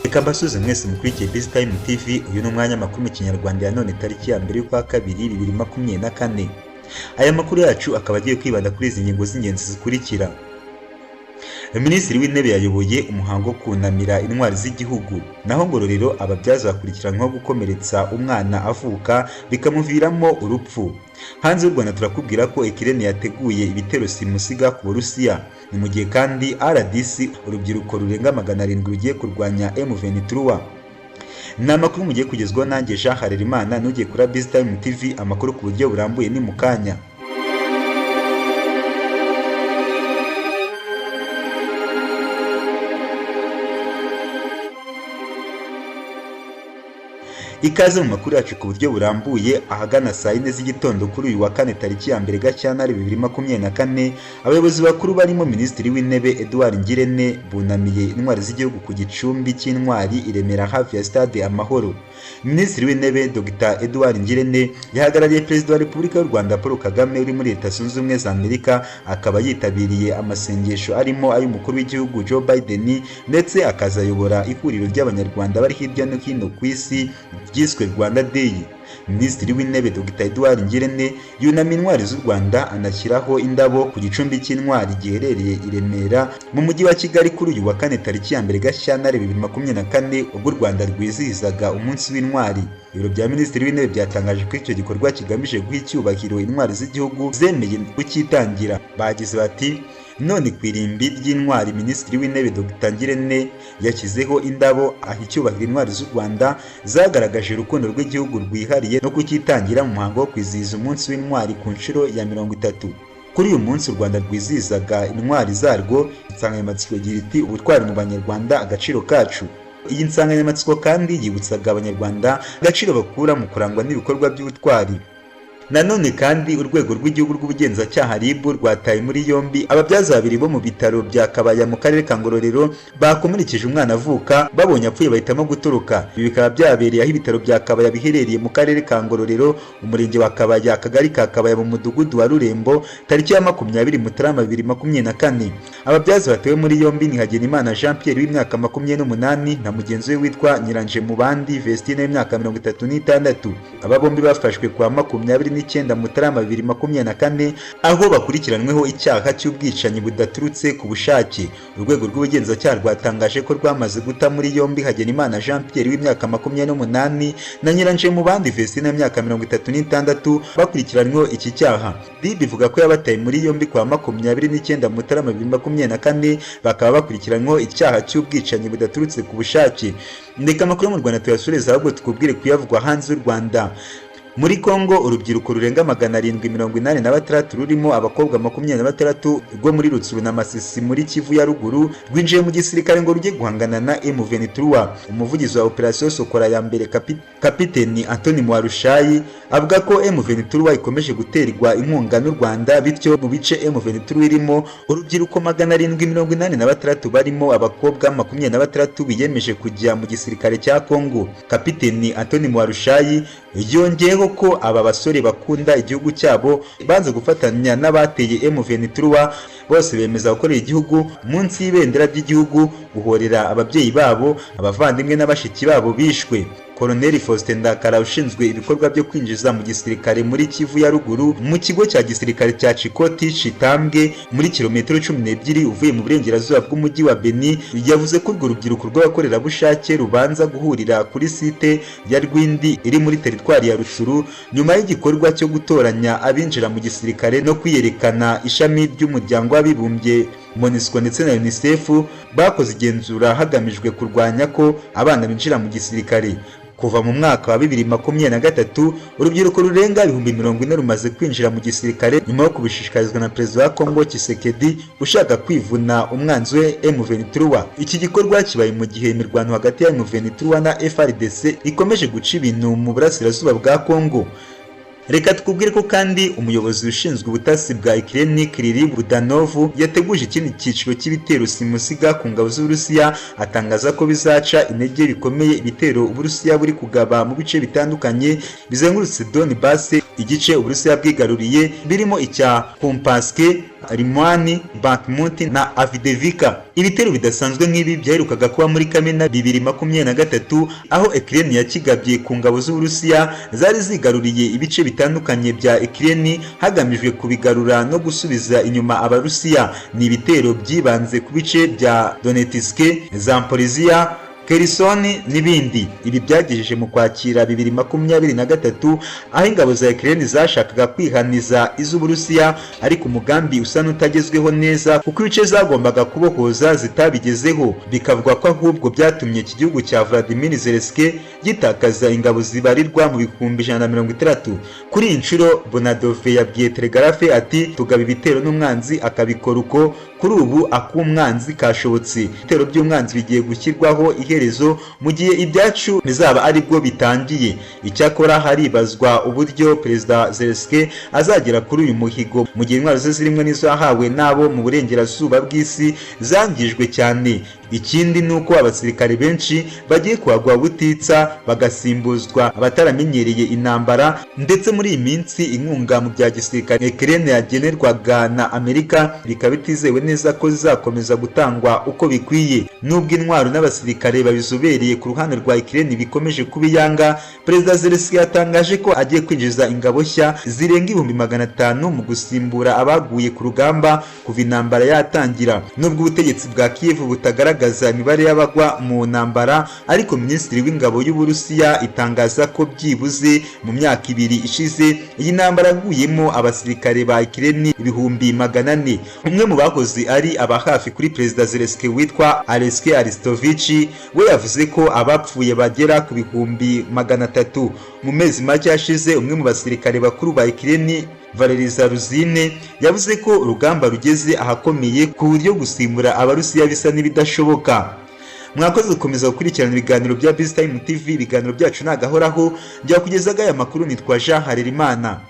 Reka mbasuze mwese mukurikiye This Time TV. Uyu ni umwanya makuru mu Kinyarwanda ya none tariki ya 2 y'ukwa kabiri 2024. Aya makuru yacu akaba agiye kwibanda kuri izi ngingo z'ingenzi zikurikira. Minisitiri w'Intebe yayoboye umuhango wo kunamira intwari z'igihugu. Naho Ngororero ababyaza bakurikiranyweho gukomeretsa umwana avuka bikamuviramo urupfu. Hanze y'u Rwanda turakubwira ko Ukraine yateguye ibitero simusiga ku Burusiya. Ni mu gihe kandi RDC urubyiruko rurenga 700 rugiye kurwanya M23. Ni amakuru mugiye kugezwaho nanjye Jean Harerimana n'ugiye kuri This Time TV. Amakuru ku buryo burambuye ni mu kanya. Ikaze mu makuru yacu ku buryo burambuye. Ahagana saa 4 z'igitondo kuri uyu wa kane tariki ya 2 Gashyantare 2024, abayobozi bakuru barimo Minisitiri w'Intebe Edouard Ngirente bunamiye intwari z'igihugu ku gicumbi cy'intwari i Remera hafi ya stade Amahoro. Minisitiri w'Intebe Dr Edouard Ngirente yahagarariye Perezida wa Repubulika y'u Rwanda Paul Kagame uri muri Leta Zunze Ubumwe za Amerika, akaba yitabiriye amasengesho arimo ay'umukuru w'igihugu Joe Biden ndetse akazayobora ihuriro ry'abanyarwanda bari hirya no hino ku isi ryiswe Rwanda Day. Minisitiri w'Intebe Dr Edouard Ngirente yunamye intwari z'u Rwanda anashyiraho indabo ku gicumbi cy'intwari giherereye i Remera mu mujyi wa Kigali kuri uyu wa kane tariki ya 2 Gashyantare 2024, ubwo u Rwanda rwizihizaga umunsi w'intwari. Ibiro bya Minisitiri w'Intebe byatangaje ko icyo gikorwa kigamije guha icyubahiro intwari z'igihugu zemeye kucyitangira. Bagize bati none ku irimbi ry'intwari Minisitiri w'Intebe Dr Ngirente yashyizeho indabo aha icyubahiro intwari z'u Rwanda zagaragaje urukundo rw'igihugu rwihariye no kucyitangira mu muhango wo kwizihiza umunsi w'intwari ku nshuro ya 30. Kuri uyu munsi u Rwanda rwizihizaga intwari zarwo. Insanganyamatsiko igira iti ubutwari mu Banyarwanda agaciro kacu. Iyi nsanganyamatsiko kandi yibutsaga Abanyarwanda agaciro bakura mu kurangwa n'ibikorwa by'ubutwari. Nanone kandi urwego rw'igihugu rw'ubugenzacyaha RIB rwataye muri yombi ababyaza babiri bo mu bitaro bya Kabaya mu karere ka Ngororero bakomerekeje umwana avuka, babonye apfuye bahitamo gutoroka. Ibi bikaba byabereye aho ibitaro bya Kabaya biherereye mu karere ka Ngororero, umurenge wa Kabaya, akagari ka Kabaya, mu mudugudu wa Rurembo, tariki ya 20 Mutarama 2024. Ababyaza batewe muri yombi ni Hagenimana Jean Pierre w'imyaka 28 na mugenzi we witwa Nyiranje Mubandi Vestine w'imyaka 36. Aba bombi bafashwe kwa 29 Mutarama 2024 aho bakurikiranweho icyaha cy'ubwicanyi budaturutse ku bushake. Urwego rw'ubugenzacyaha rwatangaje ko rwamaze guta muri yombi Hagenimana Jean Pierre w'imyaka 28 na Nyiranje Mubandi Vestine w'imyaka 36 bakurikiranweho iki cyaha. RIB ivuga ko yabataye muri yombi kwa 29 Mutarama 2024 bakaba bakurikiranweho icyaha cy'ubwicanyi budaturutse ku bushake. Ndeka amakuru mu Rwanda tuyasureza ahubwo tukubwire kuyavugwa hanze y'u Rwanda. Muri Kongo urubyiruko rurenga 786 rurimo abakobwa 26 rwo muri Rutsuru na Masisi muri Kivu ya ruguru rwinjiye mu gisirikare ngo rujye guhangana na M23. Umuvugizi wa Operation Sokora ya mbere Kapiteni Antoni Mwarushayi avuga ko M23 ikomeje guterwa inkunga n'u Rwanda, bityo mu bice M23 irimo urubyiruko 786 barimo abakobwa 26 biyemeje kujya mu gisirikare cya Kongo. Kapiteni Antoni Mwarushayi yongeyeho ko aba basore bakunda igihugu cyabo banze gufatanya n'abateye M23, bose bemeza gukorera igihugu munsi y'ibendera ry'igihugu, guhorera ababyeyi babo, abavandimwe n'abashiki babo bishwe. Colonel Faustin Ndakara ushinzwe ibikorwa byo kwinjiza mu gisirikare muri Kivu ya ruguru mu kigo cya gisirikare cya Chikoti Chitambwe muri kilometero 12 uvuye mu burengerazuba bw'umujyi wa Beni, yavuze ko urwo rubyiruko rw'abakorerabushake rubanza guhurira kuri site ya Rwindi iri muri teritwari ya Rutsuru nyuma y'igikorwa cyo gutoranya abinjira mu gisirikare no kwiyerekana. Ishami ry'umuryango w'abibumbye MONUSCO ndetse na UNICEF bakoze igenzura hagamijwe kurwanya ko abana binjira mu gisirikare. Kuva mu mwaka wa 2023 urubyiruko rurenga 40,000 rumaze kwinjira mu gisirikare nyuma yo kubishishikarizwa na Perezida wa Kongo Tshisekedi ushaka kwivuna umwanzi we M23. Iki gikorwa kibaye mu gihe imirwano hagati ya M23 na FARDC ikomeje guca ibintu mu burasirazuba bwa Kongo. Reka tukubwire ko kandi umuyobozi ushinzwe ubutasi bwa Ukraine Kirili Budanov yateguje ikindi cyiciro cy'ibitero simusiga ku ngabo z'Uburusiya, atangaza ko bizaca intege bikomeye ibitero Uburusiya buri kugaba mu bice bitandukanye bizengurutse Donbass igice Uburusiya bwigaruriye birimo icya Kumpaske, Rimwani, Bakhmut na Avdiivka. Ibitero bidasanzwe nk'ibi byaherukaga kuba muri Kamena 2023 aho Ukraine yakigabye ku ngabo z'Uburusiya zari zigaruriye ibice bitandukanye bya Ukraine hagamijwe kubigarura no gusubiza inyuma Abarusiya. Ni ibitero byibanze ku bice bya Donetsk, Zaporizhia, Kherson n'ibindi. Ibi byagejeje mu kwakira 2023 aho ingabo za Ukraine zashakaga kwihaniza iz'Uburusiya ariko umugambi usa n'utagezweho neza kuko ibice zagombaga kubohoza zitabigezeho. Bikavuga ko ahubwo byatumye iki gihugu cya Vladimir Zelensky gitakaza ingabo zibarirwa mu bihumbi 160. Kuri iyi nshuro Bonadove yabwiye Telegraphe ati tugaba ibitero n'umwanzi akabikora uko kuri ubu akumwanzi kashobotse. Ibitero by'umwanzi bigiye gushyirwaho iherezo mu gihe ibyacu bizaba ari bwo bitangiye. Icyakora haribazwa uburyo Perezida Zelensky azagera kuri uyu muhigo mu gihe intwaro ze zirimo n'izahawe nabo mu burengerazuba bw'isi zangijwe cyane. Ikindi nuko abasirikare benshi bagiye kuhagwa butitsa bagasimbuzwa abataramenyereye intambara, ndetse muri iyi minsi inkunga mu bya gisirikare Ukraine yagenerwaga na Amerika bikaba bitizewe neza ko zizakomeza gutangwa uko bikwiye. Nubwo intwaro n'abasirikare babizobereye ku ruhande rwa Ukraine bikomeje kubiyanga, Perezida Zelensky yatangaje ko agiye kwinjiza ingabo nshya zirenga 500 mu gusimbura abaguye ku rugamba kuva intambara yatangira. Nubwo ubutegetsi bwa Kiev butagaragaza imibare y'abagwa mu ntambara, ariko Minisitiri w'ingabo y'Uburusiya itangaza ko byibuze mu myaka 2 ishize iyi ntambara yaguyemo abasirikare ba Ukraine 400. Umwe mu bakozi ari abahafi kuri Perezida Zelensky witwa Alexei Aristovich we yavuze ko abapfuye bagera ku 300. Mu mezi make yashize umwe mu basirikare bakuru ba Ukraine Valery Zaruzine yavuze ko urugamba rugeze ahakomeye ku buryo gusimbura Abarusiya bisa n'ibidashoboka. Mwakoze gukomeza gukurikirana ibiganiro bya BizTime TV. Ibiganiro byacu nagahoraho byakugezaga aya makuru. Nitwa Jean Harerimana.